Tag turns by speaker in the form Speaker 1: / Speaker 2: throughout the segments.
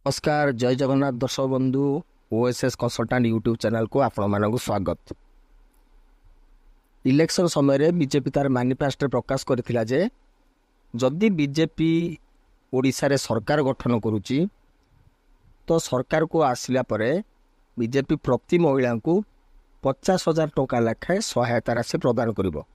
Speaker 1: नमस्कार जय जगन्नाथ दर्शक बंधु ओएसएस कंसल्टेंट यूट्यूब चैनल को आपण मानक स्वागत। इलेक्शन समय बीजेपी तार मैनिफेस्टो प्रकाश करथिला जे जदि बीजेपी ओडिशा रे सरकार गठन करुची तो सरकार को आसिला परे बीजेपी प्रति महिला को 50,000 टंका लेखाएं सहायता राशि प्रदान करिवो,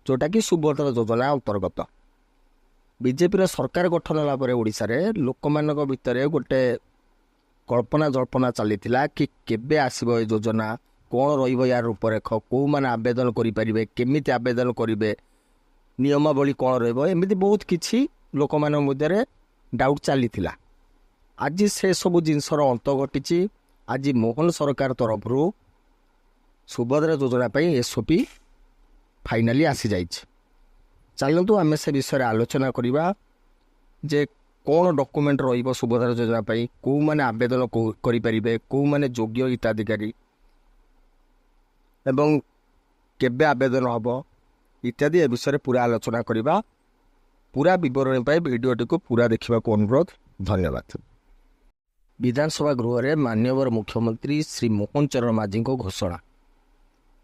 Speaker 1: जोटा कि सुभद्रा योजना अंतर्गत। बीजेपी सरकार गठन होला परे ओडिशा रे लोकमानक भितरे गोटे कल्पना जल्पना चलीथिला कि केबे आसीबो ए योजना, कौन रहिबो यार रूपरेख, को माने आवेदन करि परिबे, केमिति आवेदन करिबे, नियमावली कौन रहिबो, एमिति बहुत किछि लोकमान मध्यरे डाउट चलीथिला। आज से सब जिनसर अंत घटिछि। आज मोहन सरकार तरफरु सुभद्रा योजना पई एसओपी फाइनाली आसी जाइछि। चलतु आम से विषय आलोचना करवा जे कौन डॉक्यूमेंट रहिबो सुभद्रा योजना पई, को माने आवेदन करि परिबे, को माने योग्य हिताधिकारी एवं केबे आवेदन हबो इत्यादि ए विषय पूरा आलोचना करवा। पूरा विवरण पाई वीडियोटी को पूरा देखा अनुरोध। धन्यवाद। विधानसभा गृह रे माननीय मुख्यमंत्री श्री मोहन चरण माझी को घोषणा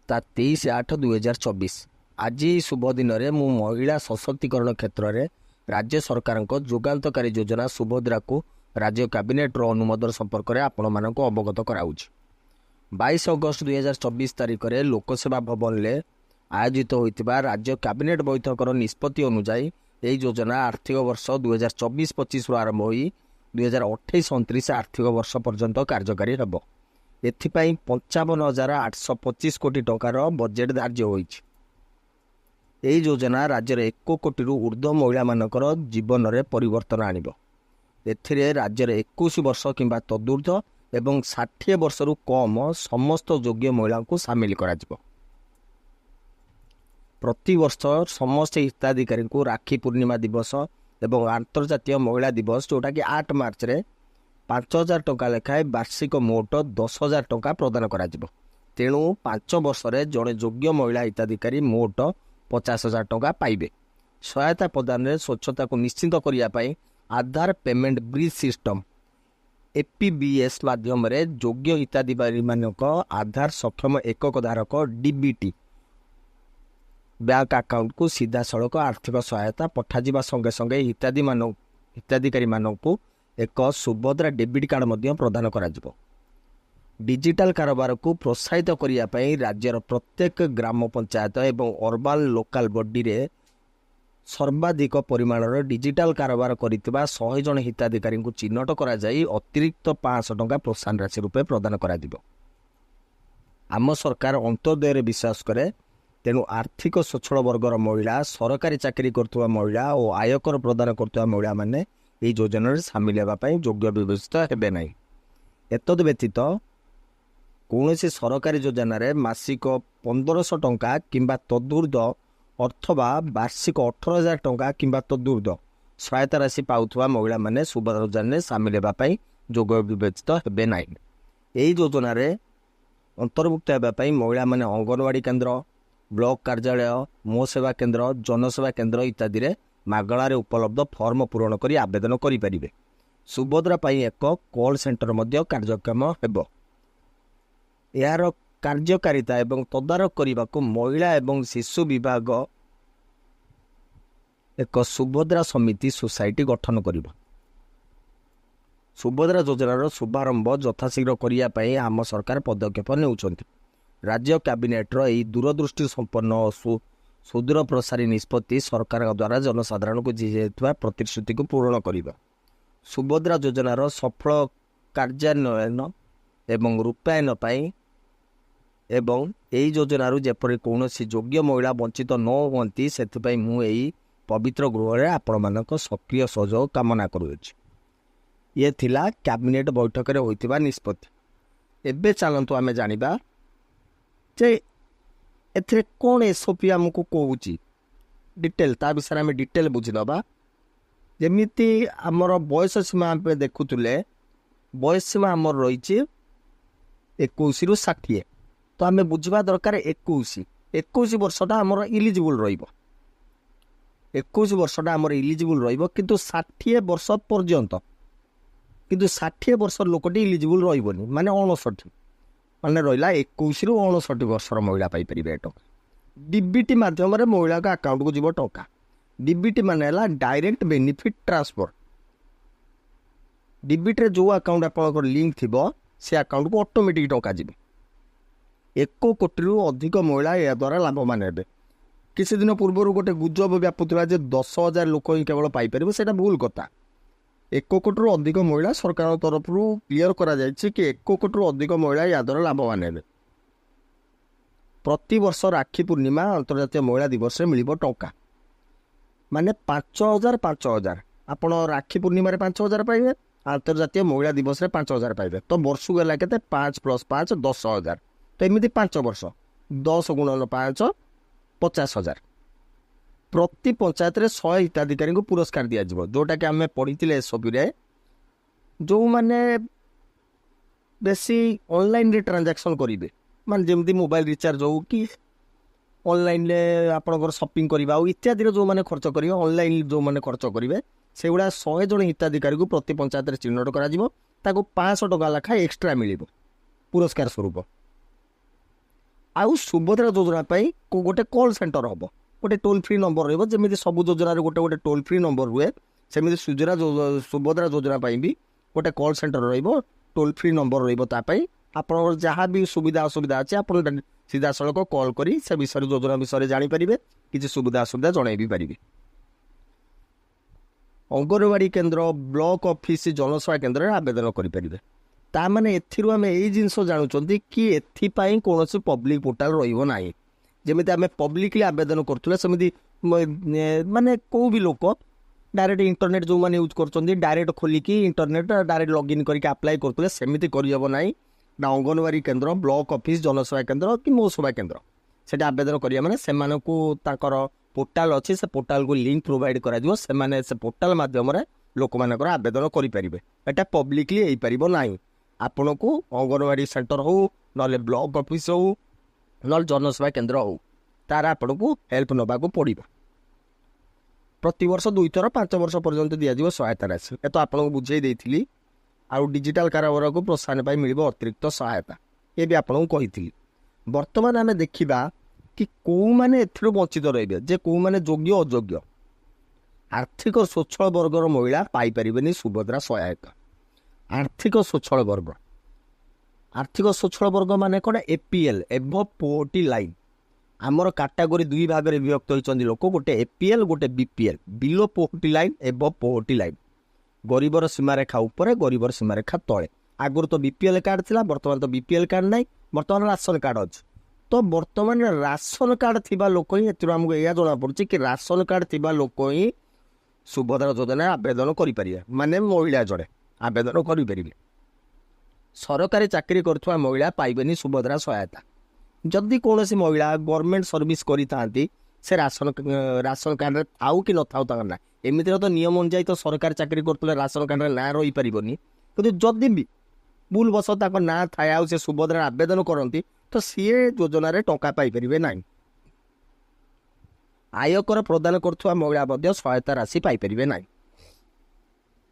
Speaker 1: ता 23/8/2024। आज शुभ दिन में मु महिला सशक्तिकरण क्षेत्र में राज्य सरकार जोगांतकारी योजना सुभद्रा को राज्य कैबिनेट अनुमोदन संपर्क में आपण मानक अवगत कराऊँ। 22 अगस्त 2024 तारिख में लोकसेवा भवन में आयोजित होता राज्य कैबिनेट बैठकर निष्पत्ति अनुଯାयी यह योजना आर्थिक वर्ष 2024-25 आरंभ हो 2028-29 आर्थिक वर्ष पर्यंत कार्यकारी होब। एथिपाई 55,825 कोटी टंकार बजेट धार्य होइछि। यही योजना राज्य 1 कोटी ऊर्ध्व महिला मानकर जीवन में परिवर्तन आनिब। एथिरे राज्य 21 वर्ष किंबा तदूर्ध्व एवं 60 वर्ष रु कम समस्त योग्य महिला को सामिल करा जिवो। प्रति वर्ष समस्त हिताधिकारी को राखी पूर्णिमा दिवस एवं अंतर्जातीय महिला दिवस जोटा कि 8 मार्च रे 5,000 टंका लेखाएं वार्षिक मोट 10,000 टंका प्रदान करा जिवो। तेणु 5 वर्ष रे जड़े योग्य महिला हिताधिकारी मोट 50,000 टंका पाइबे। सहायता प्रदान में स्वच्छता को निश्चित करने आधार पेमेंट ब्रिज सिस्टम एपीबीएस माध्यम रे योग्य हिताधिकारी मानक आधार सक्षम एकक धारक डीबीटी बैंक अकाउंट को सीधा सड़क आर्थिक सहायता पठाजिबा संगे संगे हिताधिकारी मानक एक सुभद्रा डेबिट कार्ड मध्य प्रदान करा जिवो। डिजिटल कारोबार को प्रोत्साहित करने राज्यर प्रत्येक ग्राम पंचायत एवं अर्बान लोकाल बॉडी रे सर्वाधिक परिमाण डिजिटल कारोबार करितबा 100 जन हिताधिकारी को चिन्हट करा जाई अतिरिक्त 500 टंका प्रोत्साहन राशि रूपे प्रदान करा दिबो। आम सरकार अंत्योदय रे विश्वास करे। तेणु आर्थिक स्वच्छल वर्गर महिला, सरकारी चाकरी करथुवा महिला और आयकर प्रदान करथुवा महिला माने एही योजना रे शामिल हेबा पई योग्य व्यवस्था हेबे नाही। एतद व्यतीत कौन से सरकारी योजना रे मासिक 1500 टंका किंबा तदूर्ध्व अथवा वार्षिक 18,000 टंका किंबा तदूर्ध्व सहायता राशि पाउथुवा महिला माने सुभद्रा योजना रे शामिल हेबा पई योग्य विवेचित हेबे नाही। एही योजना रे अंतर्भुक्त हेबा पई महिला माने अंगनवाड़ी केंद्र, ब्लॉक कार्यालय, मो सेवा केंद्र, जनसेवा केंद्र इत्यादि रे मागणारे उपलब्ध फॉर्म पूरण करी आवेदन करि परिबे। सुभद्रा पई एक कॉल सेंटर मध्य कार्यक्रम हेबो। यार कार्यकारिता एवं तदारक करने को महिला एवं शिशु विभाग एक सुभद्रा समिति सोसाइटी गठन कर सुभद्रा योजनार शुभारंभ यथाशीघ्र करने आम सरकार पदक्षेप नेउछन्ति। राज्य कैबिनेटर यही दूरदृष्टि संपन्न सुदूर प्रसारी निष्पत्ति सरकार द्वारा जनसाधारण को दिया प्रतिश्रुति को पूर्ण करने, सुभद्रा योजनार सफल कार्यान्वयन एवं रूपायन पाई एवं यही योजनार जेपरि कौन योग्य महिला वंचित न होती से मुझे पवित्र गृह में आपण मानक सक्रिय सहयोग कामना करुछि। ये थिला कैबिनेट बैठक में होइतिबा निष्पत्ति। एबे चलंतु आमे जानिबा जे एथरे कौन एसओपी आमको कहूँ डिटेल ता विषय में डिटेल बुझीदबा। जमीती आमर बयस सीमा देखुले बयस सीमा आमर रही 21 रु 60 तो आम बुझा दरकार 21 वर्षटा आमर इलिजिबल रहिबो। 21 वर्षटा आमर इलिजिबल रहिबो किंतु 60 वर्ष पर्यंत କିନ୍ତୁ 60 ବର୍ଷର ଲୋକଟି ଇଲିଜିବୁଲ୍ ରହିବନି, ମାନେ 59, ମାନେ ରହିଲା 21ରୁ 59 ବର୍ଷର ମହିଳା ପାଇପାରିବେ ଏ ଟଙ୍କା। ଡିବିଟି ମାଧ୍ୟମରେ ମହିଳାଙ୍କ ଆକାଉଣ୍ଟକୁ ଯିବ ଟଙ୍କା। ଡିବିଟି ମାନେ ହେଲା ଡାଇରେକ୍ଟ ବେନିଫିଟ୍ ଟ୍ରାନ୍ସଫର। ଡିବିଟିରେ ଯେଉଁ ଆକାଉଣ୍ଟ ଆପଣଙ୍କର ଲିଙ୍କ ଥିବ ସେ ଆକାଉଣ୍ଟକୁ ଅଟୋମେଟିକ୍ ଟଙ୍କା ଯିବ। 1 କୋଟିରୁ ଅଧିକ ମହିଳା ଏହା ଦ୍ୱାରା ଲାଭବାନ ହେବେ। କିଛି ଦିନ ପୂର୍ବରୁ ଗୋଟେ ଗୁଜବ ବ୍ୟାପୁଥିଲା ଯେ 10,000 ଲୋକ ହିଁ କେବଳ ପାଇପାରିବେ, ସେଇଟା ଭୁଲ କଥା। 1 କୋଟିରୁ ଅଧିକ ମହିଳା ସରକାରଙ୍କ ତରଫରୁ କ୍ଲିୟର କରାଯାଇଛି କି 1 କୋଟିରୁ ଅଧିକ ମହିଳା ଏହା ଦ୍ୱାରା ଲାଭବାନ ହେବେ। ପ୍ରତିବର୍ଷ ରାକ୍ଷୀ ପୂର୍ଣ୍ଣିମା ଅନ୍ତର୍ଜାତୀୟ ମହିଳା ଦିବସରେ ମିଳିବ ଟଙ୍କା, ମାନେ 5,000 5,000। ଆପଣ ରାକ୍ଷୀ ପୂର୍ଣ୍ଣିମାରେ 5,000 ପାଇବେ, ଆନ୍ତର୍ଜାତୀୟ ମହିଳା ଦିବସରେ 5,000 ପାଇବେ। ତ ବର୍ଷକୁ ହେଲା କେତେ? 5 + 5 10,000। ତ ଏମିତି 5 ବର୍ଷ, 10 × 5 50,000। ପ୍ରତି ପଞ୍ଚାୟତରେ 100 ହିତାଧିକାରୀଙ୍କୁ ପୁରସ୍କାର ଦିଆଯିବ, ଯେଉଁଟାକି ଆମେ ପଢ଼ିଥିଲେ ଏସ୍ଓପିରେ। ଯେଉଁମାନେ ବେଶୀ ଅନଲାଇନ୍ରେ ଟ୍ରାଞ୍ଜାକ୍ସନ୍ କରିବେ, ମାନେ ଯେମିତି ମୋବାଇଲ ରିଚାର୍ଜ ହେଉ କି ଅନଲାଇନ୍ରେ ଆପଣଙ୍କର ସପିଂ କରିବା ଆଉ ଇତ୍ୟାଦିରେ ଯେଉଁମାନେ ଖର୍ଚ୍ଚ କରିବେ, ଅନଲାଇନ୍ ଯେଉଁମାନେ ଖର୍ଚ୍ଚ କରିବେ, ସେଗୁଡ଼ା 100 ଜଣ ହିତାଧିକାରୀଙ୍କୁ ପ୍ରତି ପଞ୍ଚାୟତରେ ଚିହ୍ନଟ କରାଯିବ। ତାକୁ 500 ଟଙ୍କା ଲେଖାଏଁ ଏକ୍ସଟ୍ରା ମିଳିବ ପୁରସ୍କାର ସ୍ୱରୂପ। ଆଉ ସୁଭଦ୍ରା ଯୋଜନା ପାଇଁ ଗୋଟେ କଲ୍ ସେଣ୍ଟର ହେବ, ଗୋଟେ ଟୋଲ୍ ଫ୍ରି ନମ୍ବର ରହିବ। ଯେମିତି ସବୁ ଯୋଜନାରେ ଗୋଟେ ଗୋଟେ ଟୋଲ୍ ଫ୍ରି ନମ୍ବର ରୁହେ, ସେମିତି ସୁଭଦ୍ରା ଯୋଜନା ପାଇଁ ବି ଗୋଟେ କଲ୍ ସେଣ୍ଟର ରହିବ, ଟୋଲ୍ ଫ୍ରି ନମ୍ବର ରହିବ। ତା ପାଇଁ ଆପଣଙ୍କର ଯାହା ବି ସୁବିଧା ଅସୁବିଧା ଅଛି ଆପଣ ସିଧାସଳଖ କଲ୍ କରି ସେ ବିଷୟରେ, ଯୋଜନା ବିଷୟରେ ଜାଣିପାରିବେ, କିଛି ସୁବିଧା ଅସୁବିଧା ଜଣାଇ ବି ପାରିବେ। ଅଙ୍ଗନବାଡ଼ି କେନ୍ଦ୍ର, ବ୍ଲକ ଅଫିସ, ଜନସେବା କେନ୍ଦ୍ରରେ ଆବେଦନ କରିପାରିବେ। ତାମାନେ ଏଥିରୁ ଆମେ ଏଇ ଜିନିଷ ଜାଣୁଛନ୍ତି କି ଏଥିପାଇଁ କୌଣସି ପବ୍ଲିକ ପୋର୍ଟାଲ ରହିବ ନାହିଁ। ଯେମିତି ଆମେ ପବ୍ଲିକଲି ଆବେଦନ କରୁଥିଲେ, ସେମିତି ମାନେ କେଉଁ ବି ଲୋକ ଡାଇରେକ୍ଟ ଇଣ୍ଟରନେଟ୍ ଯେଉଁମାନେ ୟୁଜ୍ କରୁଛନ୍ତି ଡାଇରେକ୍ଟ ଖୋଲିକି ଇଣ୍ଟରନେଟ୍ ଡାଇରେକ୍ଟ ଲଗ୍ଇନ୍ କରିକି ଆପ୍ଲାଏ କରୁଥିଲେ, ସେମିତି କରିହେବ ନାହିଁ। ନା ଅଙ୍ଗନବାଡ଼ି କେନ୍ଦ୍ର, ବ୍ଲକ ଅଫିସ, ଜନସେବା କେନ୍ଦ୍ର କି ମୋ ସେବା କେନ୍ଦ୍ର, ସେଟା ଆବେଦନ କରିବା ମାନେ ସେମାନଙ୍କୁ ତାଙ୍କର ପୋର୍ଟାଲ ଅଛି, ସେ ପୋର୍ଟାଲକୁ ଲିଙ୍କ ପ୍ରୋଭାଇଡ଼ କରାଯିବ। ସେମାନେ ସେ ପୋର୍ଟାଲ ମାଧ୍ୟମରେ ଲୋକମାନଙ୍କର ଆବେଦନ କରିପାରିବେ। ଏଟା ପବ୍ଲିକଲି ହେଇପାରିବ ନାହିଁ। ଆପଣଙ୍କୁ ଅଙ୍ଗନବାଡ଼ି ସେଣ୍ଟର ହେଉ, ନହେଲେ ବ୍ଲକ ଅଫିସ ହେଉ, ନହେଲେ ଜନସେବା କେନ୍ଦ୍ର ହେଉ, ତାର ଆପଣଙ୍କୁ ହେଲ୍ପ ନେବାକୁ ପଡ଼ିବ। ପ୍ରତିବର୍ଷ 2 ଥର 5 ବର୍ଷ ପର୍ଯ୍ୟନ୍ତ ଦିଆଯିବ ସହାୟତା ରାଶି। ଏ ତ ଆପଣଙ୍କୁ ବୁଝେଇ ଦେଇଥିଲି। ଆଉ ଡିଜିଟାଲ କାରବାରକୁ ପ୍ରୋତ୍ସାହନ ପାଇଁ ମିଳିବ ଅତିରିକ୍ତ ସହାୟତା, ଏ ବି ଆପଣଙ୍କୁ କହିଥିଲି। ବର୍ତ୍ତମାନ ଆମେ ଦେଖିବା କି କେଉଁମାନେ ଏଥିରୁ ବଞ୍ଚିତ ରହିବେ, ଯେ କେଉଁମାନେ ଯୋଗ୍ୟ ଅଯୋଗ୍ୟ। ଆର୍ଥିକ ସ୍ୱଚ୍ଛଳ ବର୍ଗର ମହିଳା ପାଇପାରିବେନି ସୁଭଦ୍ରା ସହାୟତା। ଆର୍ଥିକ ସ୍ୱଚ୍ଛଳ ବର୍ଗ, ଆର୍ଥିକ ସ୍ୱଚ୍ଛଳ ବର୍ଗ ମାନେ କ'ଣ? APL, above poverty line. ଆମର କାଟାଗୋରୀ 2 ଭାଗରେ ବିଭକ୍ତ ହୋଇଛନ୍ତି ଲୋକ, ଗୋଟେ APL, ଗୋଟେ BPL। Below poverty line, above poverty line. ଗରିବର ସୀମାରେଖା ଉପରେ, ଗରିବର ସୀମାରେଖା ତଳେ। ଆଗରୁ ତ BPL କାର୍ଡ଼ ଥିଲା, ବର୍ତ୍ତମାନ ତ BPL କାର୍ଡ଼ ନାହିଁ, ବର୍ତ୍ତମାନ ରାସନ କାର୍ଡ଼ ଅଛି। ତ ବର୍ତ୍ତମାନ ରାସନ କାର୍ଡ଼ ଥିବା ଲୋକ ହିଁ, ଏଥିରୁ ଆମକୁ ଏଇଆ ଜଣାପଡ଼ୁଛି କି ରାସନ କାର୍ଡ଼ ଥିବା ଲୋକ ହିଁ ସୁଭଦ୍ରା ଯୋଜନାରେ ଆବେଦନ କରିପାରିବେ, ମାନେ ମହିଳା ଜଣେ ଆବେଦନ କରିପାରିବେ। ସରକାରୀ ଚାକିରି କରୁଥିବା ମହିଳା ପାଇବେନି ସୁଭଦ୍ରା ସହାୟତା। ଯଦି କୌଣସି ମହିଳା ଗଭର୍ଣ୍ଣମେଣ୍ଟ ସର୍ଭିସ୍ କରିଥାନ୍ତି, ସେ ରାସନ କାର୍ଡ଼ରେ ଥାଉ କି ନଥାଉ ତାଙ୍କ ନାଁ, ଏମିତିରେ ତ ନିୟମ ଅନୁଯାୟୀ ତ ସରକାରୀ ଚାକିରି କରୁଥିଲେ ରାସନ କାର୍ଡ଼ରେ ନାଁ ରହିପାରିବନି। କିନ୍ତୁ ଯଦି ବି ଭୁଲ ବଶତଃ ତାଙ୍କ ନାଁ ଥାଏ ଆଉ ସେ ସୁଭଦ୍ରା ଆବେଦନ କରନ୍ତି, ତ ସିଏ ଯୋଜନାରେ ଟଙ୍କା ପାଇପାରିବେ ନାହିଁ। ଆୟକର ପ୍ରଦାନ କରୁଥିବା ମହିଳା ମଧ୍ୟ ସହାୟତା ରାଶି ପାଇପାରିବେ ନାହିଁ।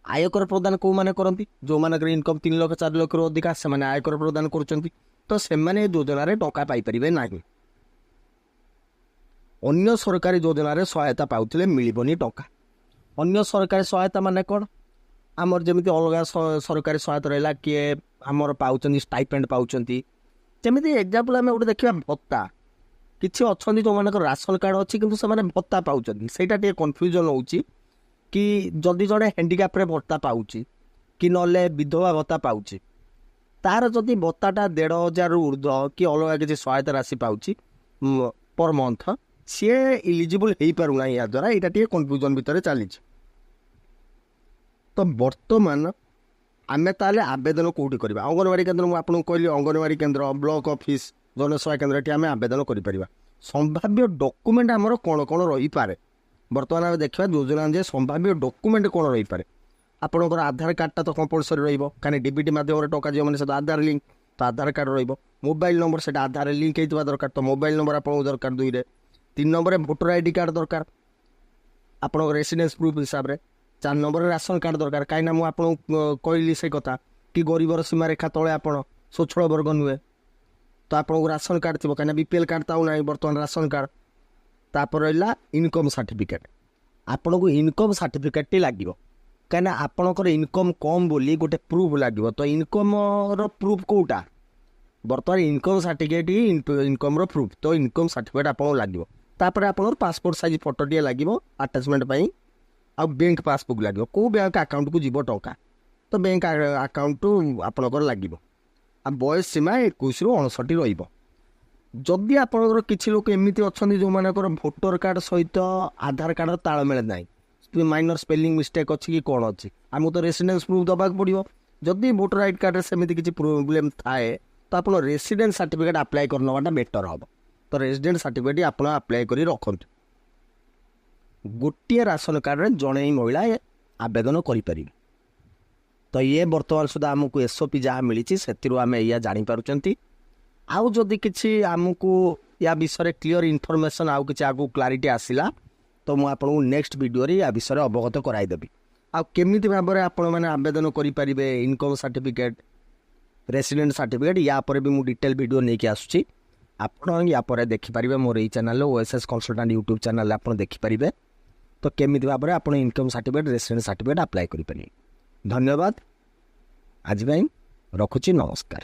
Speaker 1: ଆୟକର ପ୍ରଦାନ କେଉଁମାନେ କରନ୍ତି? ଯେଉଁମାନଙ୍କର ଇନକମ୍ 3 ଲକ୍ଷ 4 ଲକ୍ଷରୁ ଅଧିକା, ସେମାନେ ଆୟକର ପ୍ରଦାନ କରୁଛନ୍ତି, ତ ସେମାନେ ଏ ଯୋଜନାରେ ଟଙ୍କା ପାଇପାରିବେ ନାହିଁ। ଅନ୍ୟ ସରକାରୀ ଯୋଜନାରେ ସହାୟତା ପାଉଥିଲେ ମିଳିବନି ଟଙ୍କା। ଅନ୍ୟ ସରକାରୀ ସହାୟତା ମାନେ କ'ଣ? ଆମର ଯେମିତି ଅଲଗା ସରକାରୀ ସହାୟତା ରହିଲା, କିଏ ଆମର ପାଉଛନ୍ତି ଷ୍ଟାଇପେଣ୍ଡ ପାଉଛନ୍ତି। ଯେମିତି ଏକ୍ଜାମ୍ପଲ୍ ଆମେ ଗୋଟେ ଦେଖିବା ଭତ୍ତା। କିଛି ଅଛନ୍ତି ଯେଉଁମାନଙ୍କର ରାସନ କାର୍ଡ଼ ଅଛି କିନ୍ତୁ ସେମାନେ ଭତ୍ତା ପାଉଛନ୍ତି, ସେଇଟା ଟିକେ କନଫ୍ୟୁଜନ୍ ହେଉଛି। କି ଯଦି ଜଣେ ହ୍ୟାଣ୍ଡିକ୍ୟାପ୍ରେ ଭତ୍ତା ପାଉଛି କି ନହେଲେ ବିଧବା ଭତ୍ତା ପାଉଛି, ତାର ଯଦି ଭତ୍ତାଟା 1,500ରୁ ଉର୍ଦ୍ଧ୍ୱ କି ଅଲଗା କିଛି ସହାୟତା ରାଶି ପାଉଛି ପର୍ ମନ୍ଥ, ସିଏ ଇଲିଜିବୁଲ୍ ହେଇପାରୁନାହିଁ। ଏହାଦ୍ୱାରା ଏଇଟା ଟିକେ କନଫ୍ୟୁଜନ୍ ଭିତରେ ଚାଲିଛି। ତ ବର୍ତ୍ତମାନ ଆମେ ତାହେଲେ ଆବେଦନ କେଉଁଠି କରିବା? ଅଙ୍ଗନବାଡ଼ି କେନ୍ଦ୍ର, ମୁଁ ଆପଣଙ୍କୁ କହିଲି ଅଙ୍ଗନବାଡ଼ି କେନ୍ଦ୍ର, ବ୍ଲକ ଅଫିସ, ଜନସେବା କେନ୍ଦ୍ର, ଏଠି ଆମେ ଆବେଦନ କରିପାରିବା। ସମ୍ଭାବ୍ୟ ଡକୁମେଣ୍ଟ ଆମର କ'ଣ କ'ଣ ରହିପାରେ? ବର୍ତ୍ତମାନ ଆମେ ଦେଖିବା ଯୋଜନା ଅନୁଯାୟୀ ସମ୍ଭାବ୍ୟ ଡକୁମେଣ୍ଟ କ'ଣ ରହିପାରେ। ଆପଣଙ୍କର ଆଧାର କାର୍ଡ଼ଟା ତ କମ୍ପଲସରି ରହିବ, କାହିଁକି ଡିବିଟି ମାଧ୍ୟମରେ ଟଙ୍କା ଯିବ ମାନେ ସେଟା ଆଧାର ଲିଙ୍କ, ତ ଆଧାର କାର୍ଡ଼ ରହିବ। ମୋବାଇଲ ନମ୍ବର, ସେଟା ଆଧାରରେ ଲିଙ୍କ ହେଇଥିବା ଦରକାର, ତ ମୋବାଇଲ ନମ୍ବର ଆପଣଙ୍କୁ ଦରକାର 2ରେ। 3 ନମ୍ବରରେ ଭୋଟର ID କାର୍ଡ଼ ଦରକାର ଆପଣଙ୍କ ରେସିଡେନ୍ସ ପ୍ରୁଫ୍ ହିସାବରେ। 4 ନମ୍ବରରେ ରାସନ କାର୍ଡ଼ ଦରକାର, କାହିଁକିନା ମୁଁ ଆପଣଙ୍କୁ କହିଲି ସେ କଥା କି ଗରିବର ସୀମାରେଖା ତଳେ ଆପଣ, ସ୍ୱଚ୍ଛଳ ବର୍ଗ ନୁହେଁ, ତ ଆପଣଙ୍କୁ ରାସନ କାର୍ଡ଼ ଥିବ, କାହିଁକିନା BPL କାର୍ଡ଼ ତ ଆଉ ନାହିଁ ବର୍ତ୍ତମାନ ରାସନ କାର୍ଡ଼। ତାପରେ ରହିଲା ଇନକମ୍ ସାର୍ଟିଫିକେଟ୍, ଆପଣଙ୍କୁ ଇନକମ୍ ସାର୍ଟିଫିକେଟ୍ଟି ଲାଗିବ, କାହିଁକିନା ଆପଣଙ୍କର ଇନକମ୍ କମ୍ ବୋଲି ଗୋଟେ ପ୍ରୁଫ୍ ଲାଗିବ। ତ ଇନକମ୍ର ପ୍ରୁଫ୍ କେଉଁଟା? ବର୍ତ୍ତମାନ ଇନକମ୍ ସାର୍ଟିଫିକେଟ୍ ହିଁ ଇନକମ୍ର ପ୍ରୁଫ୍, ତ ଇନକମ୍ ସାର୍ଟିଫିକେଟ୍ ଆପଣଙ୍କୁ ଲାଗିବ। ତାପରେ ଆପଣଙ୍କର ପାସପୋର୍ଟ ସାଇଜ୍ ଫଟୋଟିଏ ଲାଗିବ ଆଟାଚମେଣ୍ଟ ପାଇଁ, ଆଉ ବ୍ୟାଙ୍କ ପାସବୁକ୍ ଲାଗିବ, କେଉଁ ବ୍ୟାଙ୍କ ଆକାଉଣ୍ଟକୁ ଯିବ ଟଙ୍କା, ତ ବ୍ୟାଙ୍କ ଆକାଉଣ୍ଟରୁ ଆପଣଙ୍କର ଲାଗିବ। ଆଉ ବୟସ ସୀମା 21ରୁ 59 ରହିବ। ଯଦି ଆପଣଙ୍କର କିଛି ଲୋକ ଏମିତି ଅଛନ୍ତି ଯେଉଁମାନଙ୍କର ଭୋଟର କାର୍ଡ଼ ସହିତ ଆଧାର କାର୍ଡ଼ର ତାଳମେଳ ନାହିଁ, ମାଇନର ସ୍ପେଲିଂ ମିଷ୍ଟେକ୍ ଅଛି କି କ'ଣ ଅଛି, ଆମକୁ ତ ରେସିଡେନ୍ସ ପ୍ରୁଫ୍ ଦେବାକୁ ପଡ଼ିବ। ଯଦି ଭୋଟର ଆଇ କାର୍ଡ଼ରେ ସେମିତି କିଛି ପ୍ରୋବ୍ଲେମ୍ ଥାଏ ତ ଆପଣ ରେସିଡେନ୍ସ ସାର୍ଟିଫିକେଟ୍ ଆପ୍ଲାଏ କରିନେବାଟା ବେଟର୍ ହେବ। ତ ରେସିଡେନ୍ସ ସାର୍ଟିଫିକେଟ୍ ଆପଣ ଆପ୍ଲାଏ କରି ରଖନ୍ତୁ। ଗୋଟିଏ ରାସନ କାର୍ଡ଼ରେ ଜଣେ ହିଁ ମହିଳା ଆବେଦନ କରିପାରିବେ। ତ ଇଏ ବର୍ତ୍ତମାନ ସୁଦ୍ଧା ଆମକୁ SOP ଯାହା ମିଳିଛି ସେଥିରୁ ଆମେ ଏଇଆ ଜାଣିପାରୁଛନ୍ତି। ଆଉ ଯଦି କିଛି ଆମକୁ ୟା ବିଷୟରେ କ୍ଲିଅର ଇନଫର୍ମେସନ୍ ଆଉ କିଛି ଆଗକୁ କ୍ଲାରିଟି ଆସିଲା ତ ମୁଁ ଆପଣଙ୍କୁ ନେକ୍ସଟ ଭିଡ଼ିଓରେ ୟା ବିଷୟରେ ଅବଗତ କରାଇଦେବି। ଆଉ କେମିତି ଭାବରେ ଆପଣମାନେ ଆବେଦନ କରିପାରିବେ ଇନକମ୍ ସାର୍ଟିଫିକେଟ୍, ରେସିଡେଣ୍ଟ ସାର୍ଟିଫିକେଟ୍, ୟା ପରେ ବି ମୁଁ ଡିଟେଲ୍ ଭିଡ଼ିଓ ନେଇକି ଆସୁଛି। ଆପଣ ୟା ପରେ ଦେଖିପାରିବେ ମୋର ଏଇ ଚ୍ୟାନେଲ୍ OSS କନସଲଟାଣ୍ଟ ୟୁଟ୍ୟୁବ୍ ଚ୍ୟାନେଲ୍ରେ ଆପଣ ଦେଖିପାରିବେ ତ କେମିତି ଭାବରେ ଆପଣ income certificate, resident certificate apply କରିପାରିବେ। ଧନ୍ୟବାଦ। ଆଜି ପାଇଁ ରଖୁଛି, ନମସ୍କାର।